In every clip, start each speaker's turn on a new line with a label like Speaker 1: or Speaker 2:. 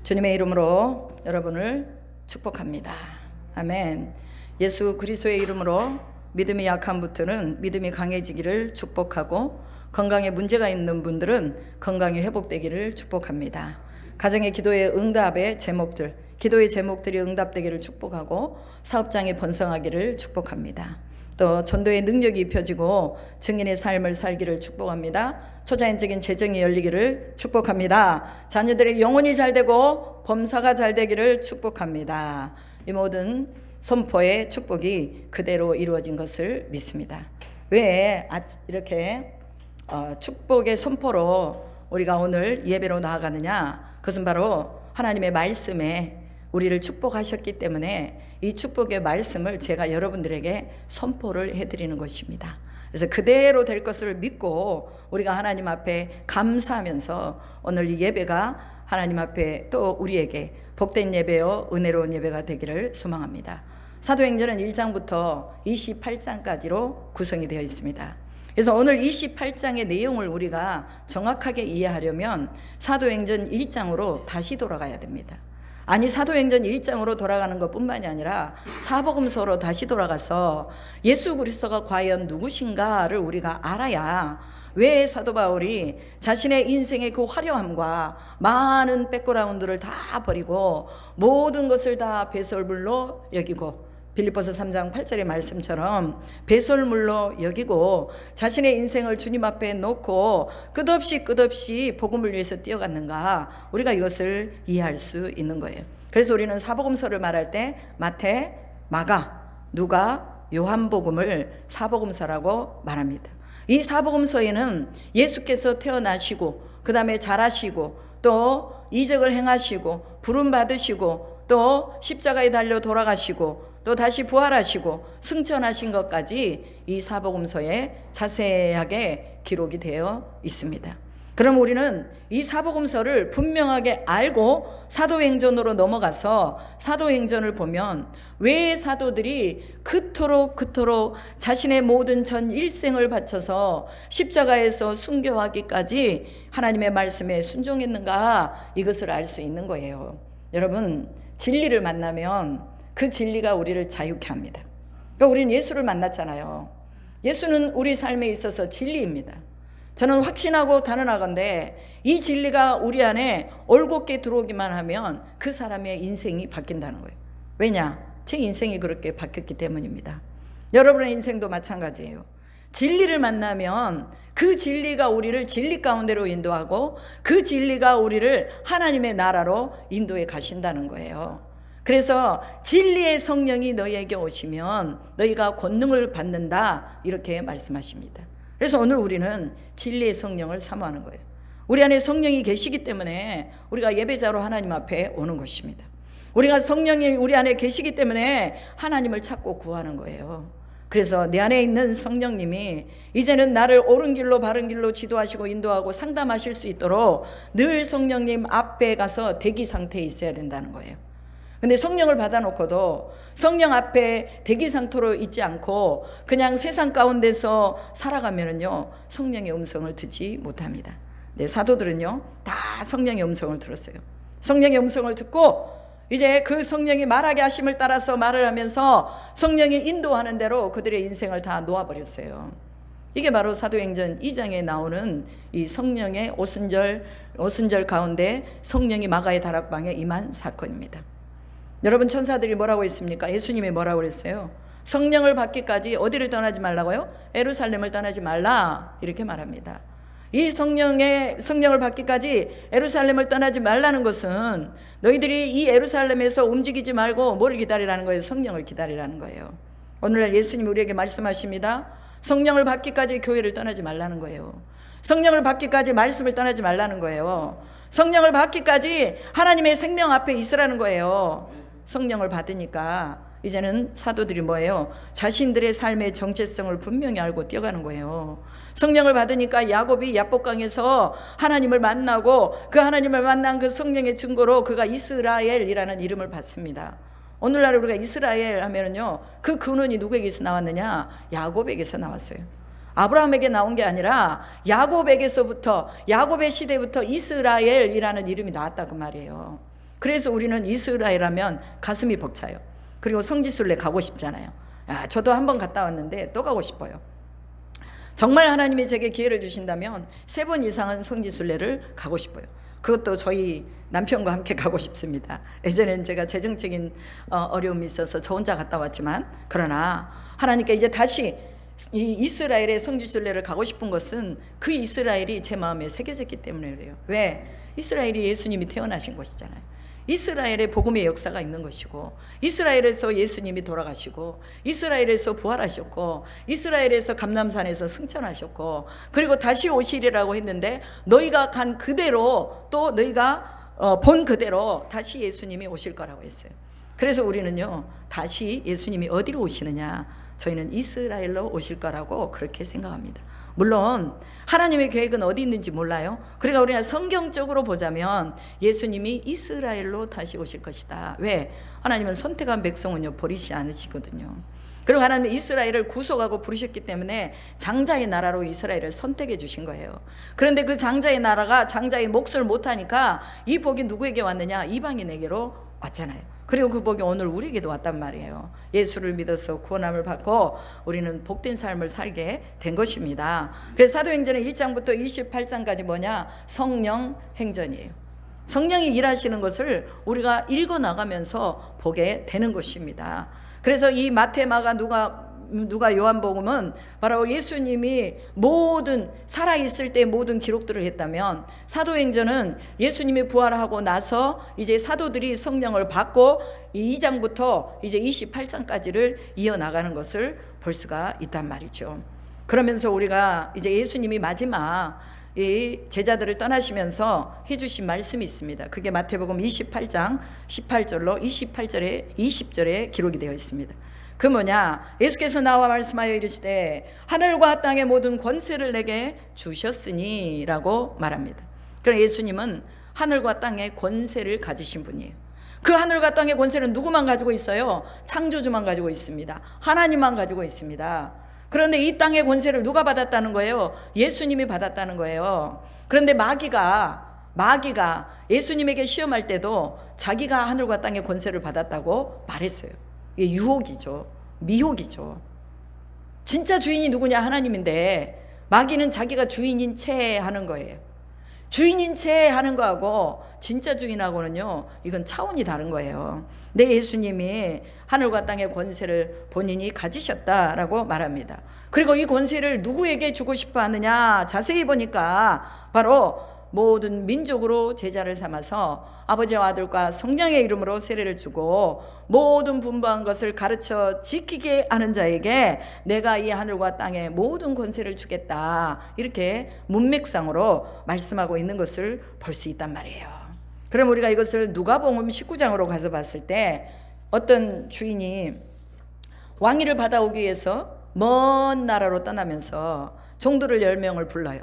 Speaker 1: 주님의 이름으로 여러분을 축복합니다. 아멘. 예수 그리스도의 이름으로 믿음이 약한 분들은 믿음이 강해지기를 축복하고, 건강에 문제가 있는 분들은 건강이 회복되기를 축복합니다. 가정의 기도의 응답의 제목들, 기도의 제목들이 응답되기를 축복하고, 사업장이 번성하기를 축복합니다. 또 전도의 능력이 입혀지고 증인의 삶을 살기를 축복합니다. 초자연적인 재정이 열리기를 축복합니다. 자녀들의 영혼이 잘 되고 범사가 잘 되기를 축복합니다. 이 모든 선포의 축복이 그대로 이루어진 것을 믿습니다. 왜 이렇게 축복의 선포로 우리가 오늘 예배로 나아가느냐? 그것은 바로 하나님의 말씀에 우리를 축복하셨기 때문에 이 축복의 말씀을 제가 여러분들에게 선포를 해드리는 것입니다. 그래서 그대로 될 것을 믿고 우리가 하나님 앞에 감사하면서 오늘 이 예배가 하나님 앞에 또 우리에게 복된 예배요 은혜로운 예배가 되기를 소망합니다. 사도행전은 1장부터 28장까지로 구성이 되어 있습니다. 그래서 오늘 28장의 내용을 우리가 정확하게 이해하려면 사도행전 1장으로 다시 돌아가야 됩니다. 아니, 사도행전 1장으로 돌아가는 것뿐만이 아니라 사복음서로 다시 돌아가서 예수 그리스도가 과연 누구신가를 우리가 알아야 왜 사도 바울이 자신의 인생의 그 화려함과 많은 백그라운드를 다 버리고 모든 것을 다 배설물로 여기고, 빌립보서 3장 8절의 말씀처럼 배설물로 여기고 자신의 인생을 주님 앞에 놓고 끝없이 복음을 위해서 뛰어갔는가, 우리가 이것을 이해할 수 있는 거예요. 그래서 우리는 사복음서를 말할 때 마태, 마가, 누가, 요한복음을 사복음서라고 말합니다. 이 사복음서에는 예수께서 태어나시고 그 다음에 자라시고 또 이적을 행하시고 부름 받으시고 또 십자가에 달려 돌아가시고 또 다시 부활하시고 승천하신 것까지 이 사복음서에 자세하게 기록이 되어 있습니다. 그럼 우리는 이 사복음서를 분명하게 알고 사도행전으로 넘어가서 사도행전을 보면 왜 사도들이 그토록 자신의 모든 전 일생을 바쳐서 십자가에서 순교하기까지 하나님의 말씀에 순종했는가, 이것을 알 수 있는 거예요. 여러분, 진리를 만나면 그 진리가 우리를 자유케 합니다. 그러니까 우리는 예수를 만났잖아요. 예수는 우리 삶에 있어서 진리입니다. 저는 확신하고 단언하건대 이 진리가 우리 안에 올곧게 들어오기만 하면 그 사람의 인생이 바뀐다는 거예요. 왜냐? 제 인생이 그렇게 바뀌었기 때문입니다. 여러분의 인생도 마찬가지예요. 진리를 만나면 그 진리가 우리를 진리 가운데로 인도하고 그 진리가 우리를 하나님의 나라로 인도해 가신다는 거예요. 그래서 진리의 성령이 너희에게 오시면 너희가 권능을 받는다, 이렇게 말씀하십니다. 그래서 오늘 우리는 진리의 성령을 사모하는 거예요. 우리 안에 성령이 계시기 때문에 우리가 예배자로 하나님 앞에 오는 것입니다. 우리가 성령이 우리 안에 계시기 때문에 하나님을 찾고 구하는 거예요. 그래서 내 안에 있는 성령님이 이제는 나를 옳은 길로 바른 길로 지도하시고 인도하고 상담하실 수 있도록 늘 성령님 앞에 가서 대기 상태에 있어야 된다는 거예요. 근데 성령을 받아놓고도 성령 앞에 대기 상태로 있지 않고 그냥 세상 가운데서 살아가면은요, 성령의 음성을 듣지 못합니다. 네, 사도들은요 다 성령의 음성을 들었어요. 성령의 음성을 듣고 이제 그 성령이 말하게 하심을 따라서 말을 하면서 성령이 인도하는 대로 그들의 인생을 다 놓아버렸어요. 이게 바로 사도행전 2장에 나오는 이 성령의 오순절 가운데 성령이 마가의 다락방에 임한 사건입니다. 여러분, 천사들이 뭐라고 했습니까? 예수님이 뭐라고 그랬어요? 성령을 받기까지 어디를 떠나지 말라고요? 예루살렘을 떠나지 말라, 이렇게 말합니다. 이 성령을 받기까지 예루살렘을 떠나지 말라는 것은 너희들이 이 예루살렘에서 움직이지 말고 뭘 기다리라는 거예요? 성령을 기다리라는 거예요. 오늘날 예수님이 우리에게 말씀하십니다. 성령을 받기까지 교회를 떠나지 말라는 거예요. 성령을 받기까지 말씀을 떠나지 말라는 거예요. 성령을 받기까지 하나님의 생명 앞에 있으라는 거예요. 성령을 받으니까 이제는 사도들이 뭐예요? 자신들의 삶의 정체성을 분명히 알고 뛰어가는 거예요. 성령을 받으니까 야곱이 야복강에서 하나님을 만나고 그 하나님을 만난 그 성령의 증거로 그가 이스라엘이라는 이름을 받습니다. 오늘날 우리가 이스라엘 하면은요, 그 근원이 누구에게서 나왔느냐? 야곱에게서 나왔어요. 아브라함에게 나온 게 아니라 야곱에게서부터, 야곱의 시대부터 이스라엘이라는 이름이 나왔다, 그 말이에요. 그래서 우리는 이스라엘 하면 가슴이 벅차요. 그리고 성지순례 가고 싶잖아요. 저도 한번 갔다 왔는데 또 가고 싶어요. 정말 하나님이 제게 기회를 주신다면 3번 이상은 성지순례를 가고 싶어요. 그것도 저희 남편과 함께 가고 싶습니다. 예전엔 제가 재정적인 어려움이 있어서 저 혼자 갔다 왔지만, 그러나 하나님께 이제 다시 이 이스라엘의 성지순례를 가고 싶은 것은 그 이스라엘이 제 마음에 새겨졌기 때문에 그래요. 왜? 이스라엘이 예수님이 태어나신 곳이잖아요. 이스라엘의 복음의 역사가 있는 것이고, 이스라엘에서 예수님이 돌아가시고, 이스라엘에서 부활하셨고, 이스라엘에서 감람산에서 승천하셨고, 그리고 다시 오시리라고 했는데 너희가 간 그대로, 또 너희가 본 그대로 다시 예수님이 오실 거라고 했어요. 그래서 우리는요, 다시 예수님이 어디로 오시느냐, 저희는 이스라엘로 오실 거라고 그렇게 생각합니다. 물론 하나님의 계획은 어디 있는지 몰라요. 그러니까 우리가 성경적으로 보자면 예수님이 이스라엘로 다시 오실 것이다. 왜? 하나님은 선택한 백성은요, 버리지 않으시거든요. 그리고 하나님은 이스라엘을 구속하고 부르셨기 때문에 장자의 나라로 이스라엘을 선택해 주신 거예요. 그런데 그 장자의 나라가 장자의 몫을 못하니까 이 복이 누구에게 왔느냐? 이방인에게로 왔잖아요. 그리고 그 복이 오늘 우리에게도 왔단 말이에요. 예수를 믿어서 구원함을 받고 우리는 복된 삶을 살게 된 것입니다. 그래서 사도행전의 1장부터 28장까지 뭐냐? 성령 행전이에요. 성령이 일하시는 것을 우리가 읽어나가면서 보게 되는 것입니다. 그래서 이 마태, 마가, 누가, 요한복음은 바로 예수님이 모든 살아있을 때 모든 기록들을 했다면, 사도행전은 예수님이 부활하고 나서 이제 사도들이 성령을 받고 이 2장부터 이제 28장까지를 이어나가는 것을 볼 수가 있단 말이죠. 그러면서 우리가 이제 예수님이 마지막 이 제자들을 떠나시면서 해주신 말씀이 있습니다. 그게 마태복음 28장 18절로 20절에 기록이 되어 있습니다. 그 뭐냐? 예수께서 나와 말씀하여 이르시되 하늘과 땅의 모든 권세를 내게 주셨으니 라고 말합니다. 그러니까 예수님은 하늘과 땅의 권세를 가지신 분이에요. 그 하늘과 땅의 권세는 누구만 가지고 있어요? 창조주만 가지고 있습니다. 하나님만 가지고 있습니다. 그런데 이 땅의 권세를 누가 받았다는 거예요? 예수님이 받았다는 거예요. 그런데 마귀가 예수님에게 시험할 때도 자기가 하늘과 땅의 권세를 받았다고 말했어요. 이게 유혹이죠. 미혹이죠. 진짜 주인이 누구냐? 하나님인데 마귀는 자기가 주인인 채 하는 거예요. 주인인 채 하는 거하고 진짜 주인하고는요, 이건 차원이 다른 거예요. 내 예수님이 하늘과 땅의 권세를 본인이 가지셨다라고 말합니다. 그리고 이 권세를 누구에게 주고 싶어 하느냐? 자세히 보니까 바로 모든 민족으로 제자를 삼아서 아버지와 아들과 성령의 이름으로 세례를 주고 모든 분부한 것을 가르쳐 지키게 하는 자에게 내가 이 하늘과 땅의 모든 권세를 주겠다, 이렇게 문맥상으로 말씀하고 있는 것을 볼 수 있단 말이에요. 그럼 우리가 이것을 누가복음 19장으로 가서 봤을 때 어떤 주인이 왕위를 받아오기 위해서 먼 나라로 떠나면서 종들을 10명을 불러요.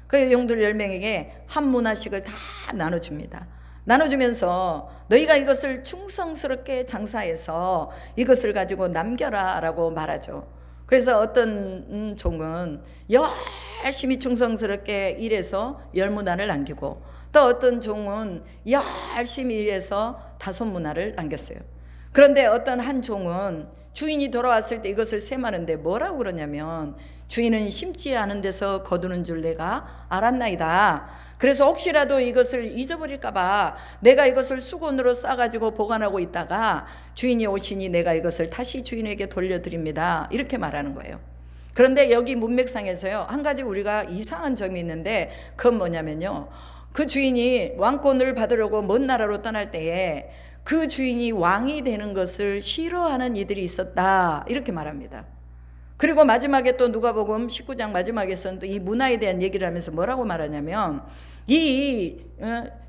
Speaker 1: 그 용들 10명에게 한 문화씩을 다 나눠줍니다. 나눠주면서 너희가 이것을 충성스럽게 장사해서 이것을 가지고 남겨라 라고 말하죠. 그래서 어떤 종은 열심히 충성스럽게 일해서 10문화를 남기고, 또 어떤 종은 열심히 일해서 5문화를 남겼어요. 그런데 어떤 한 종은 주인이 돌아왔을 때 이것을 셈하는데 뭐라고 그러냐면, 주인은 심지 않은 데서 거두는 줄 내가 알았나이다. 그래서 혹시라도 이것을 잊어버릴까 봐 내가 이것을 수건으로 싸가지고 보관하고 있다가 주인이 오시니 내가 이것을 다시 주인에게 돌려드립니다, 이렇게 말하는 거예요. 그런데 여기 문맥상에서요, 한 가지 우리가 이상한 점이 있는데, 그건 뭐냐면요, 그 주인이 왕권을 받으려고 먼 나라로 떠날 때에 그 주인이 왕이 되는 것을 싫어하는 이들이 있었다, 이렇게 말합니다. 그리고 마지막에 또 누가복음 19장 마지막에서는 또 이 문화에 대한 얘기를 하면서 뭐라고 말하냐면, 이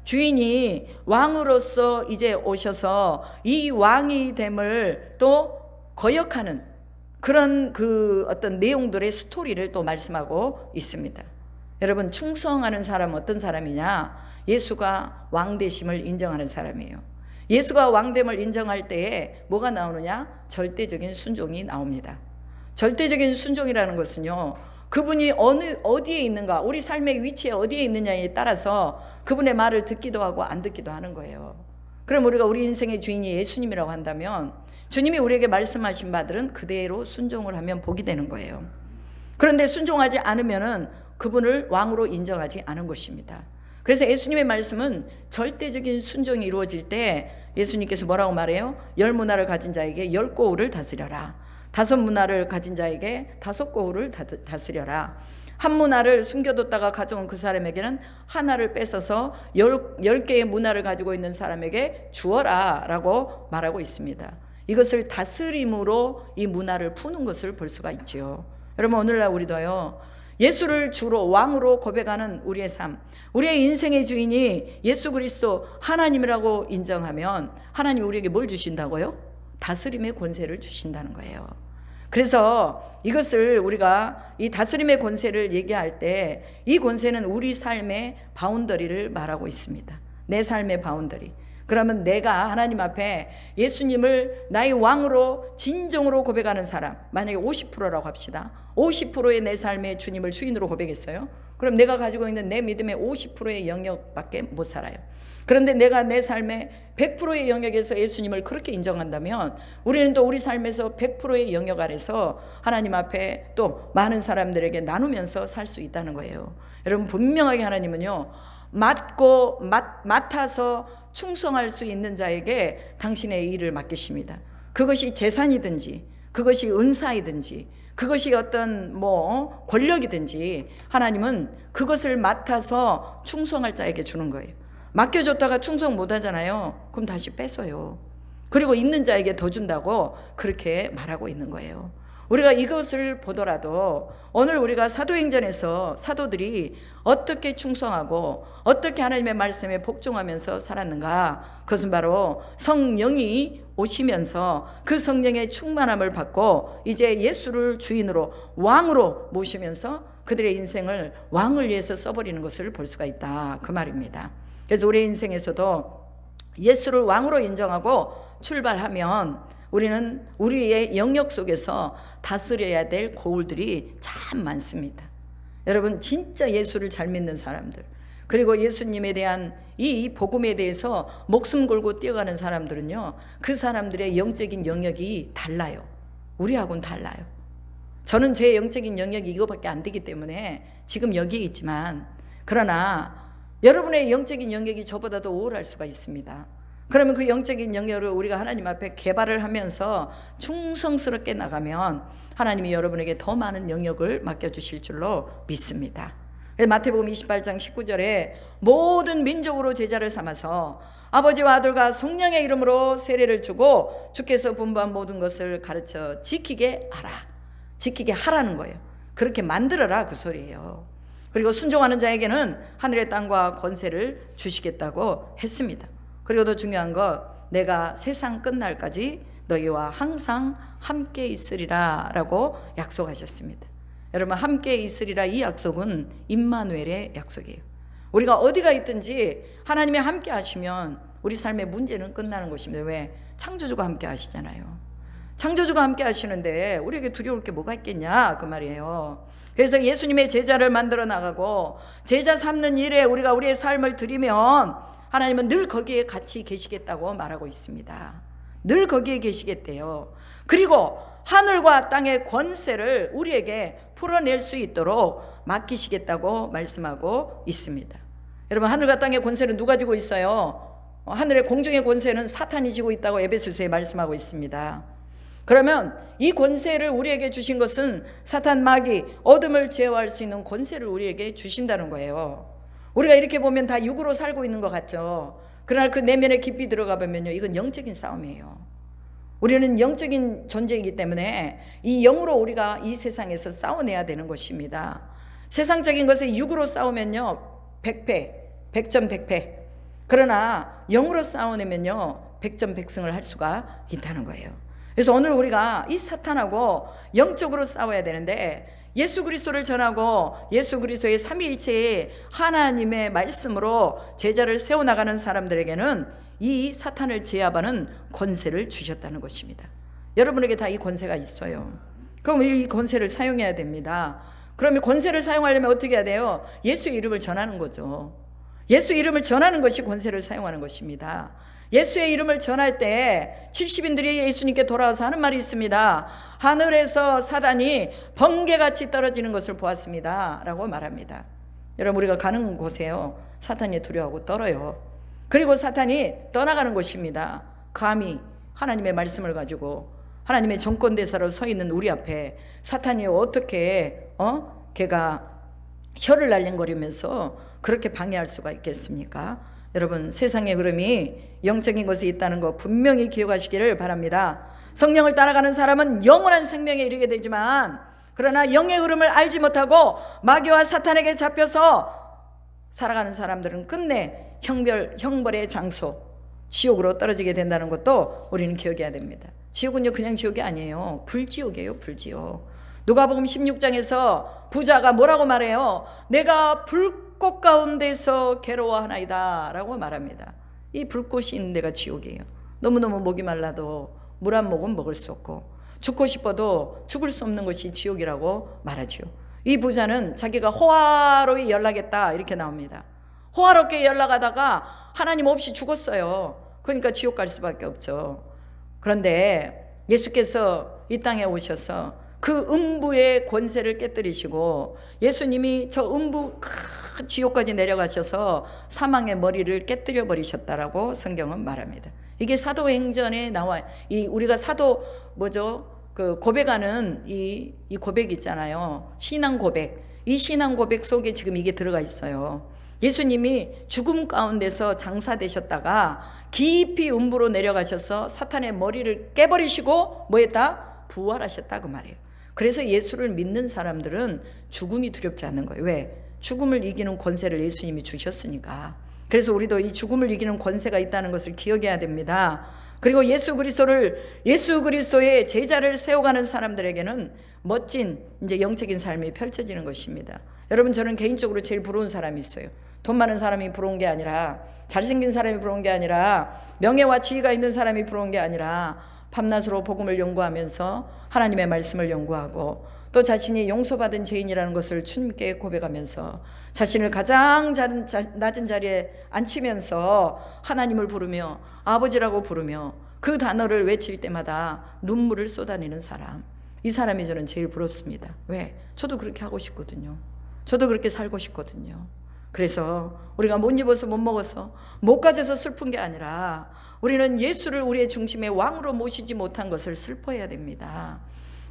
Speaker 1: 주인이 왕으로서 이제 오셔서 이 왕이 됨을 또 거역하는 그런 그 어떤 내용들의 스토리를 또 말씀하고 있습니다. 여러분, 충성하는 사람은 어떤 사람이냐? 예수가 왕되심을 인정하는 사람이에요. 예수가 왕됨을 인정할 때에 뭐가 나오느냐? 절대적인 순종이 나옵니다. 절대적인 순종이라는 것은요, 그분이 어디에 있는가, 우리 삶의 위치에 어디에 있느냐에 따라서 그분의 말을 듣기도 하고 안 듣기도 하는 거예요. 그럼 우리가 우리 인생의 주인이 예수님이라고 한다면 주님이 우리에게 말씀하신 바들은 그대로 순종을 하면 복이 되는 거예요. 그런데 순종하지 않으면은 그분을 왕으로 인정하지 않은 것입니다. 그래서 예수님의 말씀은 절대적인 순종이 이루어질 때 예수님께서 뭐라고 말해요? 10문화를 가진 자에게 10고울을 다스려라. 5문화를 가진 자에게 5고울을 다스려라. 1문화를 숨겨뒀다가 가져온 그 사람에게는 하나를 뺏어서 10개의 문화를 가지고 있는 사람에게 주어라 라고 말하고 있습니다. 이것을 다스림으로 이 문화를 푸는 것을 볼 수가 있죠. 여러분, 오늘날 우리도요, 예수를 주로 왕으로 고백하는 우리의 삶, 우리의 인생의 주인이 예수 그리스도 하나님이라고 인정하면 하나님이 우리에게 뭘 주신다고요? 다스림의 권세를 주신다는 거예요. 그래서 이것을 우리가 이 다스림의 권세를 얘기할 때 이 권세는 우리 삶의 바운더리를 말하고 있습니다. 내 삶의 바운더리. 그러면 내가 하나님 앞에 예수님을 나의 왕으로 진정으로 고백하는 사람, 만약에 50%라고 합시다. 50%의 내 삶의 주님을 주인으로 고백했어요. 그럼 내가 가지고 있는 내 믿음의 50%의 영역밖에 못 살아요. 그런데 내가 내 삶의 100%의 영역에서 예수님을 그렇게 인정한다면 우리는 또 우리 삶에서 100%의 영역 아래서 하나님 앞에 또 많은 사람들에게 나누면서 살 수 있다는 거예요. 여러분, 분명하게 하나님은요, 맡아서 충성할 수 있는 자에게 당신의 일을 맡기십니다. 그것이 재산이든지 그것이 은사이든지 그것이 어떤 권력이든지 하나님은 그것을 맡아서 충성할 자에게 주는 거예요. 맡겨줬다가 충성 못하잖아요. 그럼 다시 뺏어요. 그리고 있는 자에게 더 준다고 그렇게 말하고 있는 거예요. 우리가 이것을 보더라도 오늘 우리가 사도행전에서 사도들이 어떻게 충성하고 어떻게 하나님의 말씀에 복종하면서 살았는가, 그것은 바로 성령이 오시면서 그 성령의 충만함을 받고 이제 예수를 주인으로 왕으로 모시면서 그들의 인생을 왕을 위해서 써버리는 것을 볼 수가 있다, 그 말입니다. 그래서 우리 인생에서도 예수를 왕으로 인정하고 출발하면 우리는 우리의 영역 속에서 다스려야 될 고울들이 참 많습니다. 여러분, 진짜 예수를 잘 믿는 사람들, 그리고 예수님에 대한 이 복음에 대해서 목숨 걸고 뛰어가는 사람들은요, 그 사람들의 영적인 영역이 달라요. 우리하고는 달라요. 저는 제 영적인 영역이 이거밖에 안 되기 때문에 지금 여기에 있지만, 그러나 여러분의 영적인 영역이 저보다도 우월할 수가 있습니다. 그러면 그 영적인 영역을 우리가 하나님 앞에 개발을 하면서 충성스럽게 나가면 하나님이 여러분에게 더 많은 영역을 맡겨주실 줄로 믿습니다. 마태복음 28장 19절에 모든 민족으로 제자를 삼아서 아버지와 아들과 성령의 이름으로 세례를 주고 주께서 분부한 모든 것을 가르쳐 지키게 하라. 지키게 하라는 거예요. 그렇게 만들어라, 그 소리예요. 그리고 순종하는 자에게는 하늘의 땅과 권세를 주시겠다고 했습니다. 그리고 더 중요한 거, 내가 세상 끝날까지 너희와 항상 함께 있으리라 라고 약속하셨습니다. 여러분, 함께 있으리라, 이 약속은 임마누엘의 약속이에요. 우리가 어디가 있든지 하나님이 함께 하시면 우리 삶의 문제는 끝나는 것입니다. 왜? 창조주가 함께 하시잖아요. 창조주가 함께 하시는데 우리에게 두려울 게 뭐가 있겠냐, 그 말이에요. 그래서 예수님의 제자를 만들어 나가고 제자 삼는 일에 우리가 우리의 삶을 드리면 하나님은 늘 거기에 같이 계시겠다고 말하고 있습니다. 늘 거기에 계시겠대요. 그리고 하늘과 땅의 권세를 우리에게 풀어낼 수 있도록 맡기시겠다고 말씀하고 있습니다. 여러분, 하늘과 땅의 권세는 누가 지고 있어요? 하늘의 공중의 권세는 사탄이 지고 있다고 에베소서에 말씀하고 있습니다. 그러면 이 권세를 우리에게 주신 것은 사탄, 마귀, 어둠을 제어할 수 있는 권세를 우리에게 주신다는 거예요. 우리가 이렇게 보면 다 육으로 살고 있는 것 같죠. 그러나 그 내면에 깊이 들어가 보면요, 이건 영적인 싸움이에요. 우리는 영적인 존재이기 때문에 이 영으로 우리가 이 세상에서 싸워내야 되는 것입니다. 세상적인 것에 육으로 싸우면요 100패, 100점 100패. 그러나 영으로 싸워내면요 100점 100승을 할 수가 있다는 거예요. 그래서 오늘 우리가 이 사탄하고 영적으로 싸워야 되는데, 예수 그리스도를 전하고 예수 그리스도의 삼위일체의 하나님의 말씀으로 제자를 세워나가는 사람들에게는 이 사탄을 제압하는 권세를 주셨다는 것입니다. 여러분에게 다 이 권세가 있어요. 그럼 이 권세를 사용해야 됩니다. 그러면 권세를 사용하려면 어떻게 해야 돼요? 예수의 이름을 전하는 거죠. 예수 이름을 전하는 것이 권세를 사용하는 것입니다. 예수의 이름을 전할 때 70인들이 예수님께 돌아와서 하는 말이 있습니다. 하늘에서 사단이 번개같이 떨어지는 것을 보았습니다 라고 말합니다. 여러분, 우리가 가는 곳에요, 사탄이 두려워하고 떨어요. 그리고 사탄이 떠나가는 곳입니다. 감히 하나님의 말씀을 가지고 하나님의 정권대사로 서 있는 우리 앞에 사탄이 어떻게 걔가 혀를 날랭거리면서 그렇게 방해할 수가 있겠습니까? 여러분, 세상의 흐름이 영적인 것이 있다는 거 분명히 기억하시기를 바랍니다. 성령을 따라가는 사람은 영원한 생명에 이르게 되지만, 그러나 영의 흐름을 알지 못하고 마귀와 사탄에게 잡혀서 살아가는 사람들은 끝내 형벌의 장소, 지옥으로 떨어지게 된다는 것도 우리는 기억해야 됩니다. 지옥은요, 그냥 지옥이 아니에요. 불지옥이에요, 불지옥. 누가복음 16장에서 부자가 뭐라고 말해요? 내가 불꽃 가운데서 괴로워하나이다 라고 말합니다. 이 불꽃이 있는 데가 지옥이에요. 너무너무 목이 말라도 물 한 모금 먹을 수 없고, 죽고 싶어도 죽을 수 없는 것이 지옥이라고 말하죠. 이 부자는 자기가 호화로이 연락했다 이렇게 나옵니다. 호화롭게 연락하다가 하나님 없이 죽었어요. 그러니까 지옥 갈 수밖에 없죠. 그런데 예수께서 이 땅에 오셔서 그 음부의 권세를 깨뜨리시고, 예수님이 저 음부 지옥까지 내려가셔서 사망의 머리를 깨뜨려 버리셨다라고 성경은 말합니다. 이게 사도행전에 나와요. 우리가 사도 그 고백하는 이 고백 있잖아요. 신앙 고백. 이 신앙 고백 속에 지금 이게 들어가 있어요. 예수님이 죽음 가운데서 장사되셨다가 깊이 음부로 내려가셔서 사탄의 머리를 깨버리시고 뭐했다? 부활하셨다 그 말이에요. 그래서 예수를 믿는 사람들은 죽음이 두렵지 않는 거예요. 왜? 죽음을 이기는 권세를 예수님이 주셨으니까. 그래서 우리도 이 죽음을 이기는 권세가 있다는 것을 기억해야 됩니다. 그리고 예수 그리스도의 제자를 세워가는 사람들에게는 멋진 이제 영적인 삶이 펼쳐지는 것입니다. 여러분, 저는 개인적으로 제일 부러운 사람이 있어요. 돈 많은 사람이 부러운 게 아니라, 잘생긴 사람이 부러운 게 아니라, 명예와 지위가 있는 사람이 부러운 게 아니라, 밤낮으로 복음을 연구하면서 하나님의 말씀을 연구하고, 또 자신이 용서받은 죄인이라는 것을 주님께 고백하면서 자신을 가장 낮은 자리에 앉히면서 하나님을 부르며 아버지라고 부르며 그 단어를 외칠 때마다 눈물을 쏟아내는 사람, 이 사람이 저는 제일 부럽습니다. 왜? 저도 그렇게 하고 싶거든요. 저도 그렇게 살고 싶거든요. 그래서 우리가 못 입어서 못 먹어서 못 가져서 슬픈 게 아니라, 우리는 예수를 우리의 중심의 왕으로 모시지 못한 것을 슬퍼해야 됩니다.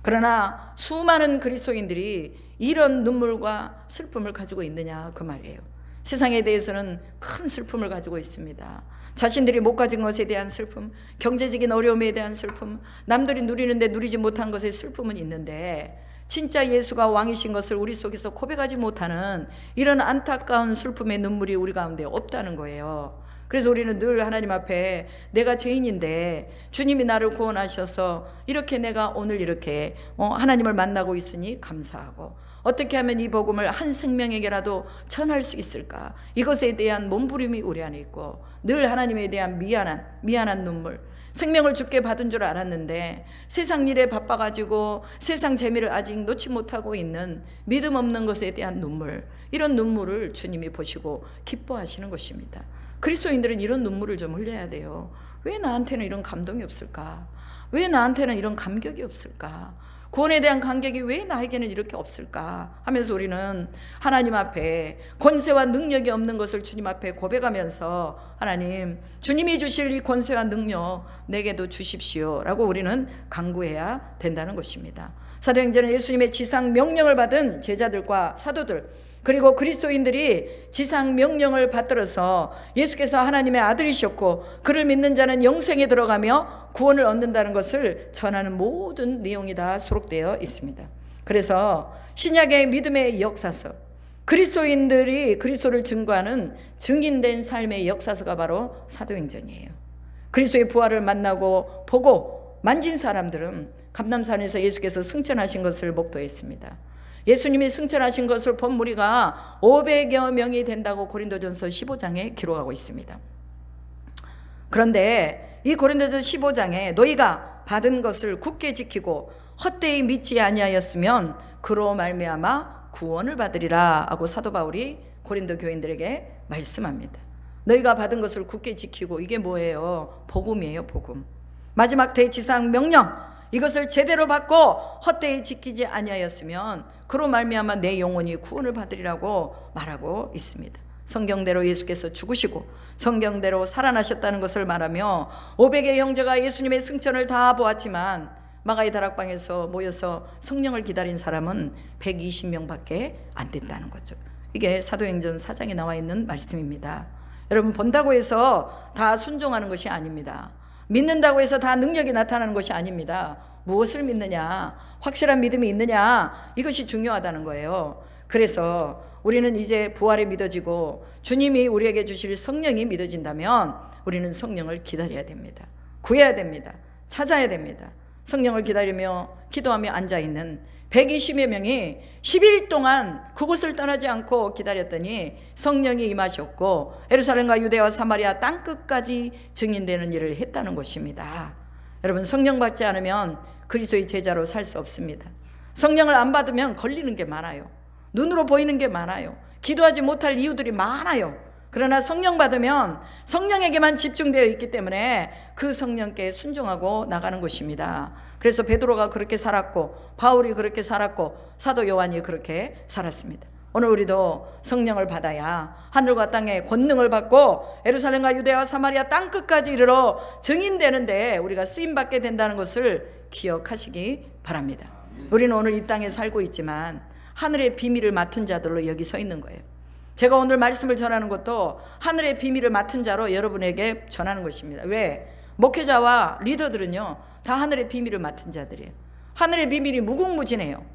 Speaker 1: 그러나 수많은 그리스도인들이 이런 눈물과 슬픔을 가지고 있느냐 그 말이에요. 세상에 대해서는 큰 슬픔을 가지고 있습니다. 자신들이 못 가진 것에 대한 슬픔, 경제적인 어려움에 대한 슬픔, 남들이 누리는데 누리지 못한 것의 슬픔은 있는데, 진짜 예수가 왕이신 것을 우리 속에서 고백하지 못하는 이런 안타까운 슬픔의 눈물이 우리 가운데 없다는 거예요. 그래서 우리는 늘 하나님 앞에 내가 죄인인데 주님이 나를 구원하셔서 이렇게 내가 오늘 이렇게 하나님을 만나고 있으니 감사하고, 어떻게 하면 이 복음을 한 생명에게라도 전할 수 있을까, 이것에 대한 몸부림이 우리 안에 있고, 늘 하나님에 대한 미안한 눈물, 생명을 주께 받은 줄 알았는데 세상 일에 바빠가지고 세상 재미를 아직 놓지 못하고 있는 믿음 없는 것에 대한 눈물, 이런 눈물을 주님이 보시고 기뻐하시는 것입니다. 그리스도인들은 이런 눈물을 좀 흘려야 돼요. 왜 나한테는 이런 감동이 없을까? 왜 나한테는 이런 감격이 없을까? 구원에 대한 감격이 왜 나에게는 이렇게 없을까? 하면서 우리는 하나님 앞에 권세와 능력이 없는 것을 주님 앞에 고백하면서, 하나님, 주님이 주실 이 권세와 능력 내게도 주십시오 라고 우리는 간구해야 된다는 것입니다. 사도행전은 예수님의 지상 명령을 받은 제자들과 사도들, 그리고 그리스도인들이 지상 명령을 받들어서 예수께서 하나님의 아들이셨고 그를 믿는 자는 영생에 들어가며 구원을 얻는다는 것을 전하는 모든 내용이 다 수록되어 있습니다. 그래서 신약의 믿음의 역사서, 그리스도인들이 그리스도를 증거하는 증인된 삶의 역사서가 바로 사도행전이에요. 그리스도의 부활을 만나고 보고 만진 사람들은 감람산에서 예수께서 승천하신 것을 목도했습니다. 예수님이 승천하신 것을 본 무리가 500여 명이 된다고 고린도전서 15장에 기록하고 있습니다. 그런데 이 고린도전서 15장에 너희가 받은 것을 굳게 지키고 헛되이 믿지 아니하였으면 그로 말미암아 구원을 받으리라 하고 사도 바울이 고린도 교인들에게 말씀합니다. 너희가 받은 것을 굳게 지키고. 이게 뭐예요? 복음이에요. 복음. 마지막 대지상 명령, 이것을 제대로 받고 헛되이 지키지 아니하였으면 그로 말미암아 내 영혼이 구원을 받으리라고 말하고 있습니다. 성경대로 예수께서 죽으시고 성경대로 살아나셨다는 것을 말하며 500의 형제가 예수님의 승천을 다 보았지만 마가의 다락방에서 모여서 성령을 기다린 사람은 120명밖에 안 됐다는 거죠. 이게 사도행전 4장에 나와 있는 말씀입니다. 여러분, 본다고 해서 다 순종하는 것이 아닙니다. 믿는다고 해서 다 능력이 나타나는 것이 아닙니다. 무엇을 믿느냐, 확실한 믿음이 있느냐, 이것이 중요하다는 거예요. 그래서 우리는 이제 부활이 믿어지고 주님이 우리에게 주실 성령이 믿어진다면 우리는 성령을 기다려야 됩니다. 구해야 됩니다. 찾아야 됩니다. 성령을 기다리며 기도하며 앉아있는 120여 명이 10일 동안 그곳을 떠나지 않고 기다렸더니 성령이 임하셨고 예루살렘과 유대와 사마리아 땅끝까지 증인되는 일을 했다는 것입니다. 여러분, 성령 받지 않으면 그리스도의 제자로 살 수 없습니다. 성령을 안 받으면 걸리는 게 많아요. 눈으로 보이는 게 많아요. 기도하지 못할 이유들이 많아요. 그러나 성령 받으면 성령에게만 집중되어 있기 때문에 그 성령께 순종하고 나가는 것입니다. 그래서 베드로가 그렇게 살았고 바울이 그렇게 살았고 사도 요한이 그렇게 살았습니다. 오늘 우리도 성령을 받아야 하늘과 땅의 권능을 받고 예루살렘과 유대와 사마리아 땅끝까지 이르러 증인되는데 우리가 쓰임받게 된다는 것을 기억하시기 바랍니다. 우리는 오늘 이 땅에 살고 있지만 하늘의 비밀을 맡은 자들로 여기 서 있는 거예요. 제가 오늘 말씀을 전하는 것도 하늘의 비밀을 맡은 자로 여러분에게 전하는 것입니다. 왜? 목회자와 리더들은요 다 하늘의 비밀을 맡은 자들이에요. 하늘의 비밀이 무궁무진해요.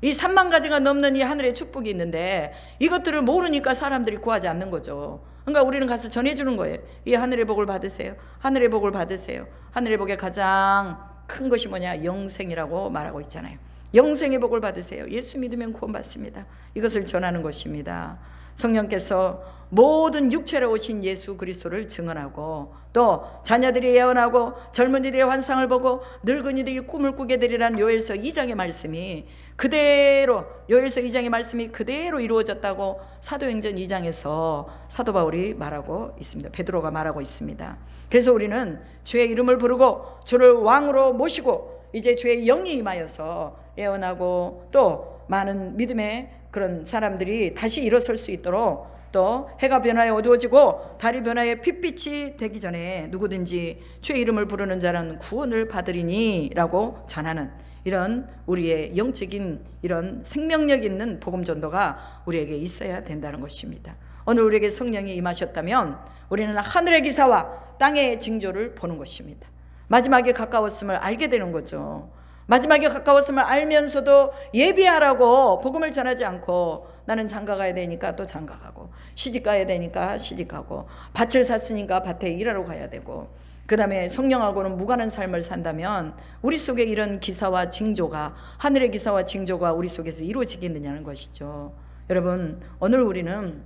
Speaker 1: 이 3만 가지가 넘는 이 하늘의 축복이 있는데 이것들을 모르니까 사람들이 구하지 않는 거죠. 그러니까 우리는 가서 전해주는 거예요. 이 하늘의 복을 받으세요. 하늘의 복을 받으세요. 하늘의 복의 가장 큰 것이 뭐냐? 영생이라고 말하고 있잖아요. 영생의 복을 받으세요. 예수 믿으면 구원받습니다. 이것을 전하는 것입니다. 성령께서 모든 육체로 오신 예수 그리스도를 증언하고 또 자녀들이 예언하고 젊은이들의 환상을 보고 늙은이들이 꿈을 꾸게 되리란 요엘서 2장의 말씀이 그대로, 요엘서 2장의 말씀이 그대로 이루어졌다고 사도행전 2장에서 사도 바울이 말하고 있습니다. 베드로가 말하고 있습니다. 그래서 우리는 주의 이름을 부르고 주를 왕으로 모시고 이제 주의 영이 임하여서 예언하고 또 많은 믿음의 그런 사람들이 다시 일어설 수 있도록 또 해가 변화에 어두워지고 달이 변화에 핏빛이 되기 전에 누구든지 주의 이름을 부르는 자는 구원을 받으리니 라고 전하는 이런 우리의 영적인 이런 생명력 있는 복음 전도가 우리에게 있어야 된다는 것입니다. 오늘 우리에게 성령이 임하셨다면 우리는 하늘의 기사와 땅의 징조를 보는 것입니다. 마지막에 가까웠음을 알게 되는 거죠. 마지막에 가까웠음을 알면서도 예비하라고 복음을 전하지 않고 나는 장가 가야 되니까 또 장가 가고 시집 가야 되니까 시집 가고 밭을 샀으니까 밭에 일하러 가야 되고 그 다음에 성령하고는 무관한 삶을 산다면 우리 속에 이런 기사와 징조가 하늘의 기사와 징조가 우리 속에서 이루어지겠느냐는 것이죠. 여러분, 오늘 우리는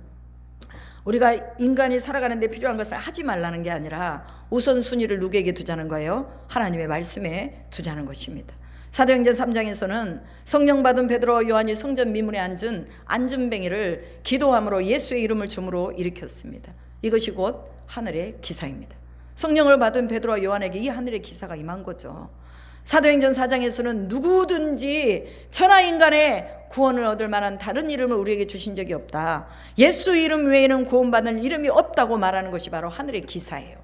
Speaker 1: 우리가 인간이 살아가는데 필요한 것을 하지 말라는 게 아니라 우선순위를 누구에게 두자는 거예요? 하나님의 말씀에 두자는 것입니다. 사도행전 3장에서는 성령 받은 베드로와 요한이 성전 미문에 앉은 앉은뱅이를 기도함으로 예수의 이름을 주므로 일으켰습니다. 이것이 곧 하늘의 기사입니다. 성령을 받은 베드로와 요한에게 이 하늘의 기사가 임한 거죠. 사도행전 4장에서는 누구든지 천하인간의 구원을 얻을 만한 다른 이름을 우리에게 주신 적이 없다. 예수 이름 외에는 구원받을 이름이 없다고 말하는 것이 바로 하늘의 기사예요.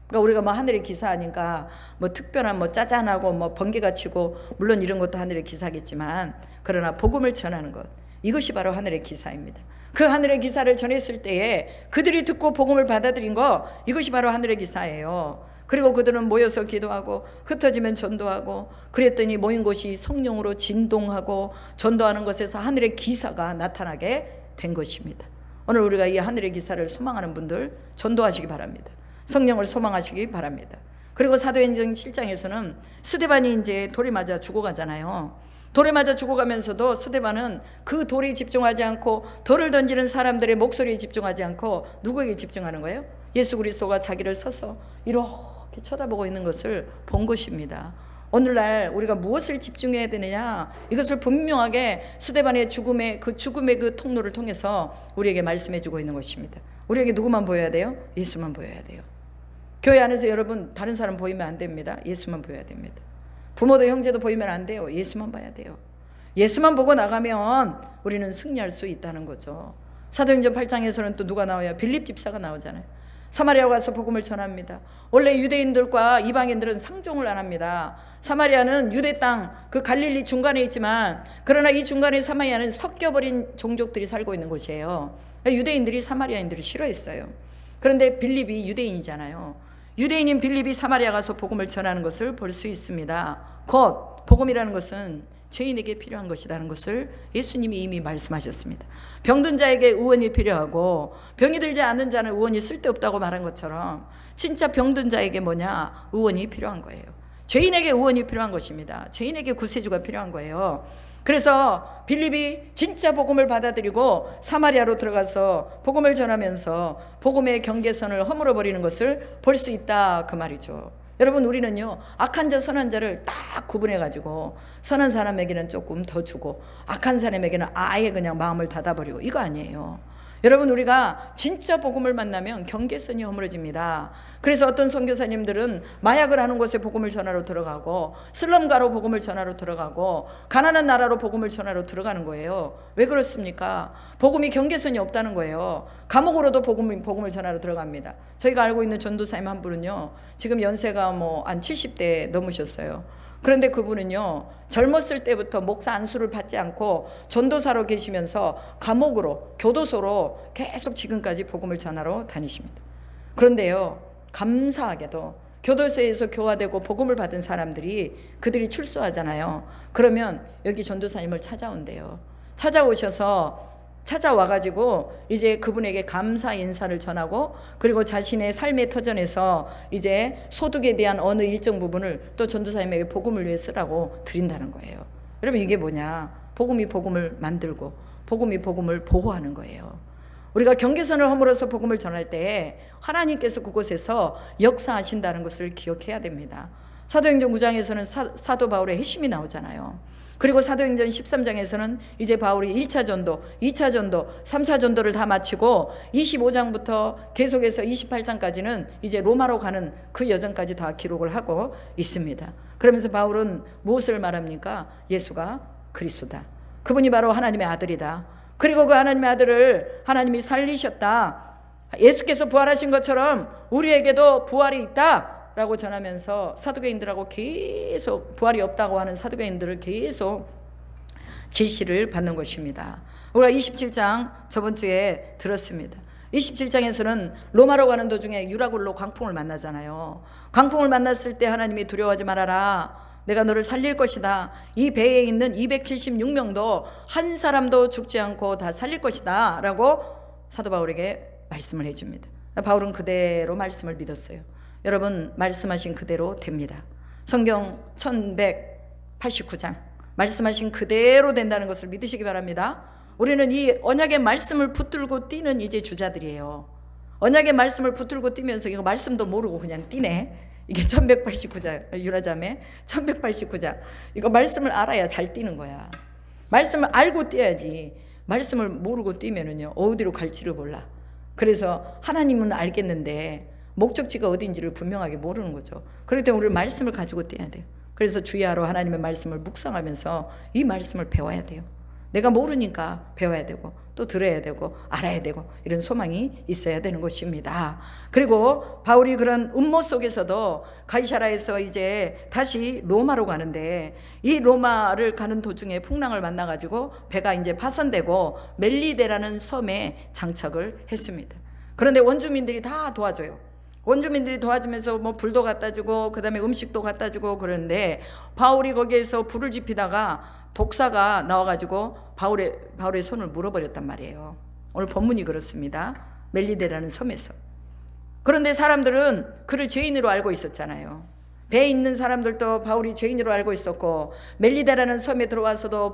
Speaker 1: 그러니까 우리가 뭐 하늘의 기사하니까 뭐 특별한 뭐 짜잔하고 뭐 번개가 치고 물론 이런 것도 하늘의 기사겠지만 그러나 복음을 전하는 것, 이것이 바로 하늘의 기사입니다. 그 하늘의 기사를 전했을 때에 그들이 듣고 복음을 받아들인 거, 이것이 바로 하늘의 기사예요. 그리고 그들은 모여서 기도하고 흩어지면 전도하고 그랬더니 모인 곳이 성령으로 진동하고 전도하는 것에서 하늘의 기사가 나타나게 된 것입니다. 오늘 우리가 이 하늘의 기사를 소망하는 분들 전도하시기 바랍니다. 성령을 소망하시기 바랍니다. 그리고 사도행전 7장에서는 스데반이 이제 돌에 맞아 죽어가잖아요. 돌에 맞아 죽어가면서도 스데반은 그 돌에 집중하지 않고 돌을 던지는 사람들의 목소리에 집중하지 않고 누구에게 집중하는 거예요? 예수 그리스도가 자기를 서서 이렇게 쳐다보고 있는 것을 본 것입니다. 오늘날 우리가 무엇을 집중해야 되느냐, 이것을 분명하게 스데반의 죽음의 그 통로를 통해서 우리에게 말씀해 주고 있는 것입니다. 우리에게 누구만 보여야 돼요? 예수만 보여야 돼요. 교회 안에서 여러분 다른 사람 보이면 안 됩니다. 예수만 보여야 됩니다. 부모도 형제도 보이면 안 돼요. 예수만 봐야 돼요. 예수만 보고 나가면 우리는 승리할 수 있다는 거죠. 사도행전 8장에서는 또 누가 나와요? 빌립 집사가 나오잖아요. 사마리아 가서 복음을 전합니다. 원래 유대인들과 이방인들은 상종을 안 합니다. 사마리아는 유대 땅, 그 갈릴리 중간에 있지만, 그러나 이 중간에 사마리아는 섞여버린 종족들이 살고 있는 곳이에요. 유대인들이 사마리아인들을 싫어했어요. 그런데 빌립이 유대인이잖아요. 유대인인 빌립이 사마리아 가서 복음을 전하는 것을 볼 수 있습니다. 곧 복음이라는 것은 죄인에게 필요한 것이라는 것을 예수님이 이미 말씀하셨습니다. 병든 자에게 의원이 필요하고 병이 들지 않는 자는 의원이 쓸데없다고 말한 것처럼 진짜 병든 자에게 뭐냐? 의원이 필요한 거예요. 죄인에게 의원이 필요한 것입니다. 죄인에게 구세주가 필요한 거예요. 그래서 빌립이 진짜 복음을 받아들이고 사마리아로 들어가서 복음을 전하면서 복음의 경계선을 허물어 버리는 것을 볼 수 있다, 그 말이죠. 여러분, 우리는요, 악한 자 선한 자를 딱 구분해 가지고 선한 사람에게는 조금 더 주고 악한 사람에게는 아예 그냥 마음을 닫아버리고, 이거 아니에요. 여러분, 우리가 진짜 복음을 만나면 경계선이 허물어집니다. 그래서 어떤 선교사님들은 마약을 하는 곳에 복음을 전하러 들어가고 슬럼가로 복음을 전하러 들어가고 가난한 나라로 복음을 전하러 들어가는 거예요. 왜 그렇습니까? 복음이 경계선이 없다는 거예요. 감옥으로도 복음을 전하러 들어갑니다. 저희가 알고 있는 전도사님 한 분은요, 지금 연세가 한 70대 넘으셨어요. 그런데 그분은요, 젊었을 때부터 목사 안수를 받지 않고 전도사로 계시면서 감옥으로, 교도소로 계속 지금까지 복음을 전하러 다니십니다. 그런데요, 감사하게도 교도소에서 교화되고 복음을 받은 사람들이, 그들이 출소하잖아요. 그러면 여기 전도사님을 찾아온대요. 찾아와가지고 이제 그분에게 감사 인사를 전하고, 그리고 자신의 삶의 터전에서 이제 소득에 대한 어느 일정 부분을 또 전도사님에게 복음을 위해 쓰라고 드린다는 거예요. 여러분, 이게 뭐냐? 복음이 복음을 만들고 복음이 복음을 보호하는 거예요. 우리가 경계선을 허물어서 복음을 전할 때 하나님께서 그곳에서 역사하신다는 것을 기억해야 됩니다. 사도행전 9장에서는 사도 바울의 핵심이 나오잖아요. 그리고 사도행전 13장에서는 이제 바울이 1차 전도, 2차 전도, 3차 전도를 다 마치고 25장부터 계속해서 28장까지는 이제 로마로 가는 그 여정까지 다 기록을 하고 있습니다. 그러면서 바울은 무엇을 말합니까? 예수가 그리스도다. 그분이 바로 하나님의 아들이다. 그리고 그 하나님의 아들을 하나님이 살리셨다. 예수께서 부활하신 것처럼 우리에게도 부활이 있다 라고 전하면서 사두개인들하고 계속, 부활이 없다고 하는 사두개인들을 계속 제시를 받는 것입니다. 우리가 27장 저번 주에 들었습니다. 27장에서는 로마로 가는 도중에 유라굴로 광풍을 만나잖아요. 광풍을 만났을 때 하나님이 두려워하지 말아라, 내가 너를 살릴 것이다. 이 배에 있는 276명도 한 사람도 죽지 않고 다 살릴 것이다 라고 사도 바울에게 말씀을 해줍니다. 바울은 그대로 말씀을 믿었어요. 여러분, 말씀하신 그대로 됩니다. 성경 1189장 말씀하신 그대로 된다는 것을 믿으시기 바랍니다. 우리는 이 언약의 말씀을 붙들고 뛰는 이제 주자들이에요. 언약의 말씀을 붙들고 뛰면서 이거 말씀도 모르고 그냥 뛰네. 이게 1189장, 유라자매 1189장. 이거 말씀을 알아야 잘 뛰는 거야. 말씀을 알고 뛰어야지. 말씀을 모르고 뛰면은요, 어디로 갈지를 몰라. 그래서 하나님은 알겠는데 목적지가 어딘지를 분명하게 모르는 거죠. 그렇기 때문에 우리 말씀을 가지고 뛰어야 돼요. 그래서 주야로 하나님의 말씀을 묵상하면서 이 말씀을 배워야 돼요. 내가 모르니까 배워야 되고 또 들어야 되고 알아야 되고 이런 소망이 있어야 되는 것입니다. 그리고 바울이 그런 음모 속에서도 가이사라에서 이제 다시 로마로 가는데, 이 로마를 가는 도중에 풍랑을 만나가지고 배가 이제 파손되고 멜리데라는 섬에 장착을 했습니다. 그런데 원주민들이 다 도와줘요. 원주민들이 도와주면서 불도 갖다 주고 그다음에 음식도 갖다 주고 그러는데, 바울이 거기에서 불을 지피다가 독사가 나와가지고 바울의 손을 물어버렸단 말이에요. 오늘 본문이 그렇습니다. 멜리데라는 섬에서. 그런데 사람들은 그를 죄인으로 알고 있었잖아요. 배에 있는 사람들도 바울이 죄인으로 알고 있었고, 멜리데라는 섬에 들어와서도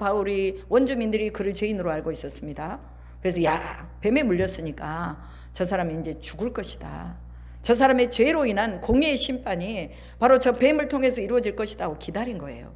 Speaker 1: 원주민들이 그를 죄인으로 알고 있었습니다. 그래서 야, 뱀에 물렸으니까 저 사람이 이제 죽을 것이다. 저 사람의 죄로 인한 공의의 심판이 바로 저 뱀을 통해서 이루어질 것이다 하고 기다린 거예요.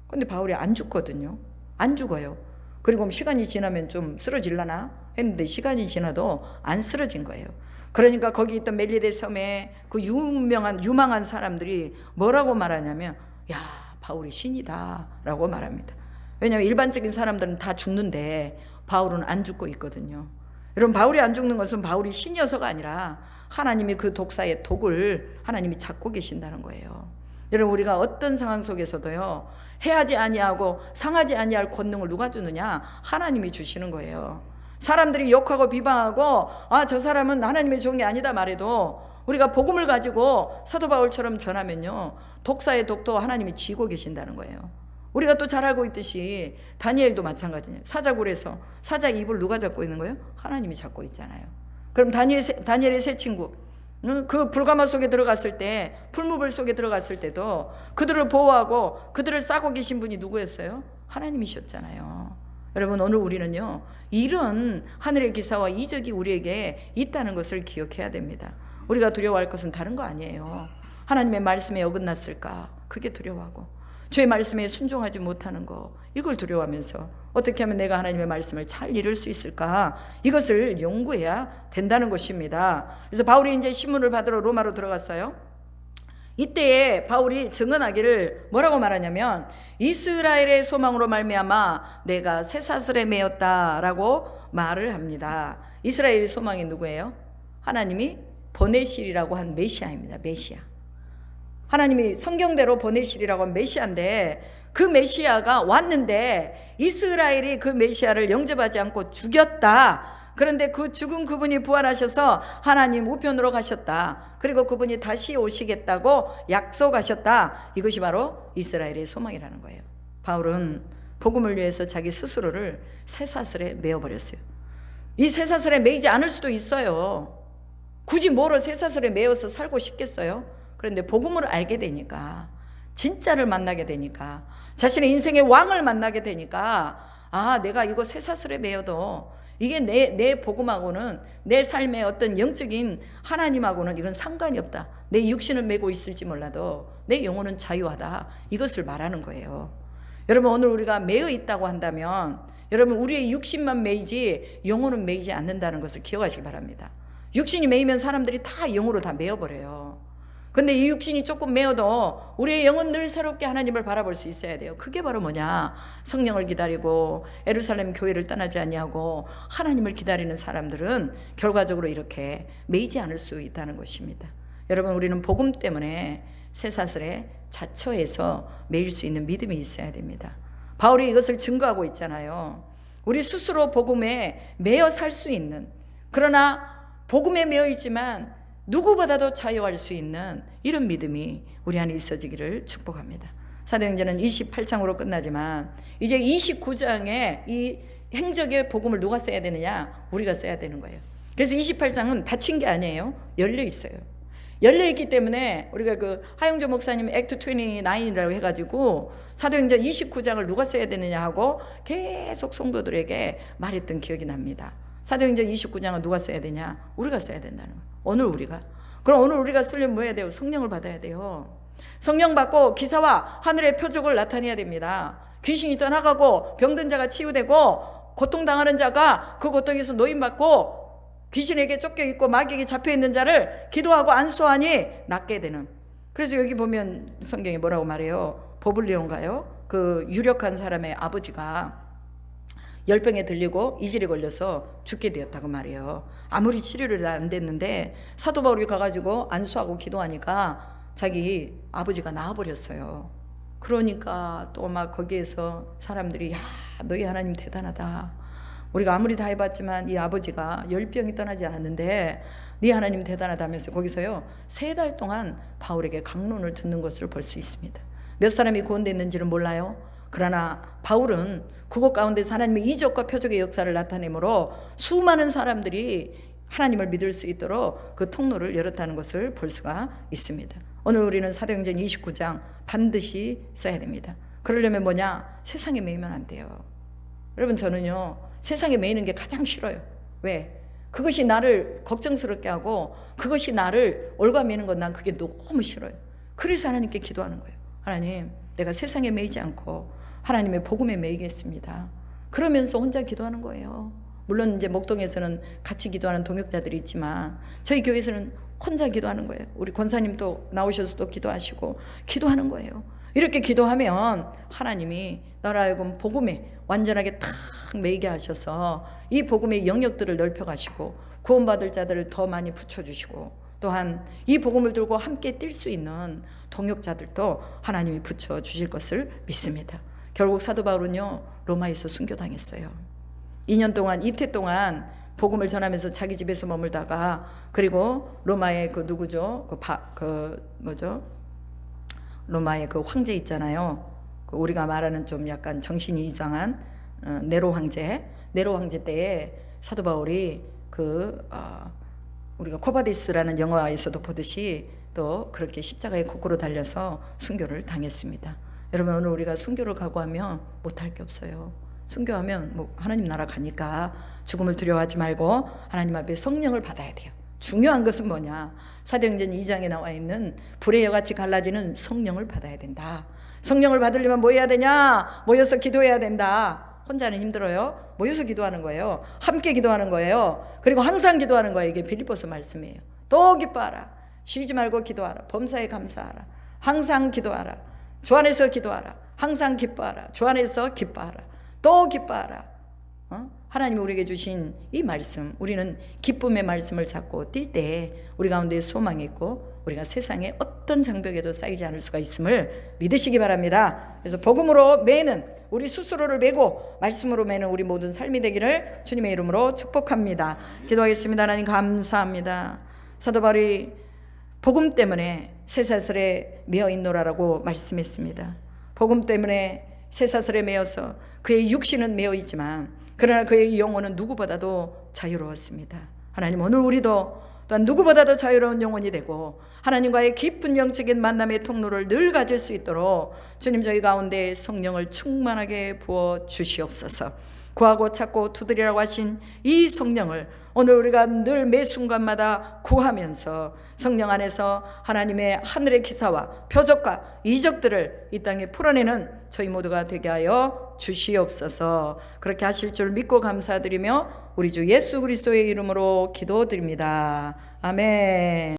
Speaker 1: 근데 바울이 안 죽거든요. 안 죽어요. 그리고 시간이 지나면 좀 쓰러질라나? 했는데 시간이 지나도 안 쓰러진 거예요. 그러니까 거기 있던 멜리데 섬에 그 유망한 사람들이 뭐라고 말하냐면, 야, 바울이 신이다 라고 말합니다. 왜냐하면 일반적인 사람들은 다 죽는데 바울은 안 죽고 있거든요. 여러분, 바울이 안 죽는 것은 바울이 신이어서가 아니라 하나님이 그 독사의 독을 하나님이 잡고 계신다는 거예요. 여러분, 우리가 어떤 상황 속에서도요, 해하지 아니하고 상하지 아니할 권능을 누가 주느냐? 하나님이 주시는 거예요. 사람들이 욕하고 비방하고 저 사람은 하나님의 종이 아니다 말해도 우리가 복음을 가지고 사도 바울처럼 전하면요, 독사의 독도 하나님이 쥐고 계신다는 거예요. 우리가 또 잘 알고 있듯이 다니엘도 마찬가지예요. 사자굴에서 사자 입을 누가 잡고 있는 거예요? 하나님이 잡고 있잖아요. 그럼 다니엘의 세 친구, 그 불가마 속에 들어갔을 때, 풀무불 속에 들어갔을 때도 그들을 보호하고 그들을 싸고 계신 분이 누구였어요? 하나님이셨잖아요. 여러분, 오늘 우리는요, 이런 하늘의 기사와 이적이 우리에게 있다는 것을 기억해야 됩니다. 우리가 두려워할 것은 다른 거 아니에요. 하나님의 말씀에 어긋났을까? 그게 두려워하고, 주의 말씀에 순종하지 못하는 거, 이걸 두려워하면서 어떻게 하면 내가 하나님의 말씀을 잘 이룰 수 있을까? 이것을 연구해야 된다는 것입니다. 그래서 바울이 이제 신문을 받으러 로마로 들어갔어요. 이때에 바울이 증언하기를 뭐라고 말하냐면, 이스라엘의 소망으로 말미암아 내가 쇠사슬에 매였다라고 말을 합니다. 이스라엘의 소망이 누구예요? 하나님이 보내시리라고 한 메시아입니다. 메시아. 하나님이 성경대로 보내시리라고 한 메시아인데, 그 메시아가 왔는데 이스라엘이 그 메시아를 영접하지 않고 죽였다. 그런데 그 죽은 그분이 부활하셔서 하나님 우편으로 가셨다. 그리고 그분이 다시 오시겠다고 약속하셨다. 이것이 바로 이스라엘의 소망이라는 거예요. 바울은 복음을 위해서 자기 스스로를 쇠사슬에 매어버렸어요. 이 쇠사슬에 매이지 않을 수도 있어요. 굳이 뭐로 쇠사슬에 매어서 살고 싶겠어요? 그런데 복음을 알게 되니까, 진짜를 만나게 되니까, 자신의 인생의 왕을 만나게 되니까, 내가 이거 쇠사슬에 매여도 이게 내 복음하고는, 내 삶의 어떤 영적인 하나님하고는 이건 상관이 없다. 내 육신을 메고 있을지 몰라도 내 영혼은 자유하다. 이것을 말하는 거예요. 여러분, 오늘 우리가 매여 있다고 한다면, 여러분, 우리의 육신만 매이지 영혼은 매이지 않는다는 것을 기억하시기 바랍니다. 육신이 매이면 사람들이 다 영으로 다 매여버려요. 근데 이 육신이 조금 매어도 우리의 영은 늘 새롭게 하나님을 바라볼 수 있어야 돼요. 그게 바로 뭐냐? 성령을 기다리고 예루살렘 교회를 떠나지 아니하고 하나님을 기다리는 사람들은 결과적으로 이렇게 매이지 않을 수 있다는 것입니다. 여러분, 우리는 복음 때문에 쇠사슬에 자처해서 매일 수 있는 믿음이 있어야 됩니다. 바울이 이것을 증거하고 있잖아요. 우리 스스로 복음에 매여 살 수 있는, 그러나 복음에 매여 있지만 누구보다도 자유할 수 있는 이런 믿음이 우리 안에 있어지기를 축복합니다. 사도행전은 28장으로 끝나지만 이제 29장에 이 행적의 복음을 누가 써야 되느냐? 우리가 써야 되는 거예요. 그래서 28장은 닫힌 게 아니에요. 열려 있어요. 열려 있기 때문에 우리가 그 하용조 목사님 액트 29이라고 해가지고 사도행전 29장을 누가 써야 되느냐 하고 계속 성도들에게 말했던 기억이 납니다. 사도행전 29장은 누가 써야 되냐? 우리가 써야 된다는 거예요. 오늘 우리가. 그럼 오늘 우리가 쓰려면 뭐 해야 돼요? 성령을 받아야 돼요. 성령 받고 기사와 하늘의 표적을 나타내야 됩니다. 귀신이 떠나가고 병든 자가 치유되고 고통당하는 자가 그 고통에서 노임받고 귀신에게 쫓겨있고 마귀에게 잡혀있는 자를 기도하고 안수하니 낫게 되는. 그래서 여기 보면 성경에 뭐라고 말해요? 보블리온가요? 그 유력한 사람의 아버지가 열병에 들리고 이질에 걸려서 죽게 되었다고 말이에요. 아무리 치료를 안 됐는데 사도 바울이 가가지고 안수하고 기도하니까 자기 아버지가 나아버렸어요. 그러니까 또 막 거기에서 사람들이, 야, 너희 하나님 대단하다. 우리가 아무리 다 해봤지만 이 아버지가 열병이 떠나지 않았는데 네 하나님 대단하다면서 거기서요 3달 동안 바울에게 강론을 듣는 것을 볼 수 있습니다. 몇 사람이 구원됐는지는 몰라요. 그러나 바울은 그곳 가운데서 하나님의 이적과 표적의 역사를 나타내므로 수많은 사람들이 하나님을 믿을 수 있도록 그 통로를 열었다는 것을 볼 수가 있습니다. 오늘 우리는 사도행전 29장 반드시 써야 됩니다. 그러려면 뭐냐? 세상에 매이면 안 돼요. 여러분, 저는요 세상에 매이는 게 가장 싫어요. 왜? 그것이 나를 걱정스럽게 하고 그것이 나를 올가매는 건 난 그게 너무 싫어요. 그래서 하나님께 기도하는 거예요. 하나님, 내가 세상에 매이지 않고 하나님의 복음에 매이겠습니다. 그러면서 혼자 기도하는 거예요. 물론 이제 목동에서는 같이 기도하는 동역자들이 있지만 저희 교회에서는 혼자 기도하는 거예요. 우리 권사님도 나오셔서 또 기도하시고 기도하는 거예요. 이렇게 기도하면 하나님이 나로 하여금 복음에 완전하게 탁 매이게 하셔서 이 복음의 영역들을 넓혀가시고 구원받을 자들을 더 많이 붙여주시고 또한 이 복음을 들고 함께 뛸 수 있는 동역자들도 하나님이 붙여주실 것을 믿습니다. 결국 사도 바울은요 로마에서 순교당했어요. 2년 동안 이태 동안 복음을 전하면서 자기 집에서 머물다가 그리고 로마의 그 누구죠? 로마의 그 황제 있잖아요. 그 우리가 말하는 좀 약간 정신이 이상한 네로 황제 때에 사도 바울이 우리가 코바디스라는 영화에서도 보듯이 또 그렇게 십자가에 거꾸로 달려서 순교를 당했습니다. 여러분 오늘 우리가 순교를 각오하면 못할 게 없어요. 순교하면 뭐 하나님 나라 가니까 죽음을 두려워하지 말고 하나님 앞에 성령을 받아야 돼요. 중요한 것은 뭐냐? 사도행전 2장에 나와 있는 불의 여같이 갈라지는 성령을 받아야 된다. 성령을 받으려면 뭐 해야 되냐? 모여서 기도해야 된다. 혼자는 힘들어요. 모여서 기도하는 거예요. 함께 기도하는 거예요. 그리고 항상 기도하는 거예요. 이게 빌립보서 말씀이에요. 또 기뻐하라. 쉬지 말고 기도하라. 범사에 감사하라. 항상 기도하라. 주 안에서 기도하라. 항상 기뻐하라. 주 안에서 기뻐하라. 또 기뻐하라. 하나님이 우리에게 주신 이 말씀, 우리는 기쁨의 말씀을 잡고 뛸 때 우리 가운데 소망이 있고 우리가 세상에 어떤 장벽에도 쌓이지 않을 수가 있음을 믿으시기 바랍니다. 그래서 복음으로 매는 우리 스스로를 매고 말씀으로 매는 우리 모든 삶이 되기를 주님의 이름으로 축복합니다. 기도하겠습니다. 하나님 감사합니다. 사도 바울이 복음 때문에 쇠사슬에 매어 있노라라고 말씀했습니다. 복음 때문에 쇠사슬에 매어서 그의 육신은 매어 있지만 그러나 그의 영혼은 누구보다도 자유로웠습니다. 하나님 오늘 우리도 또한 누구보다도 자유로운 영혼이 되고 하나님과의 깊은 영적인 만남의 통로를 늘 가질 수 있도록 주님 저희 가운데 성령을 충만하게 부어 주시옵소서. 구하고 찾고 두드리라고 하신 이 성령을 오늘 우리가 늘 매 순간마다 구하면서 성령 안에서 하나님의 하늘의 기사와 표적과 이적들을 이 땅에 풀어내는 저희 모두가 되게 하여 주시옵소서. 그렇게 하실 줄 믿고 감사드리며 우리 주 예수 그리스도의 이름으로 기도드립니다. 아멘.